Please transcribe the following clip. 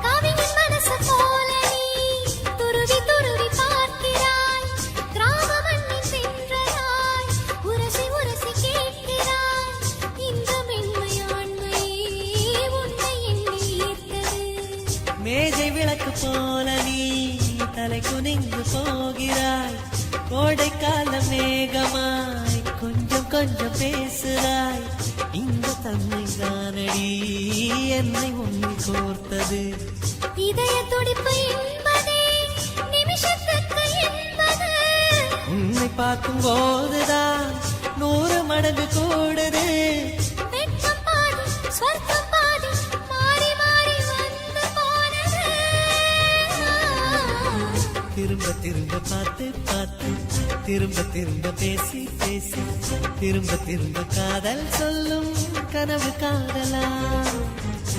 காவியின் மனசு போல நீ துருவி துருவி பார்க்கிறாய். கிராம மண்ணின் சென்றதாய் உரசி உரசி கேட்கிறாய். இந்த மென்மையாண்மை உன்னை எண்ணி ஈர்த்தது. மேஜை விளக்கு போல நீ தலை குனிந்து போகிறாய். கோடைக்கால மேகமாய் கொஞ்சம் கொஞ்சம் பேசுகிறாய். இந்த தன்னை தானடி என்னை உன்னை கோர்த்தது. இதய துடிப்பு என்பதே நிமிஷத்துக்கு என்பது. உன்னை பார்க்கும் போதுதான் 100 மடங்கு கூடுது. வெட்கம் பாதி ஸ்வர்க்கம் பாதி மாறி மாறி வந்து போனது. திரும்ப திரும்ப பார்த்து பார்த்து திரும்ப திரும்ப பேசி பேசி திரும்ப திரும்ப காதல் சொல்லும் கனவு காதலா.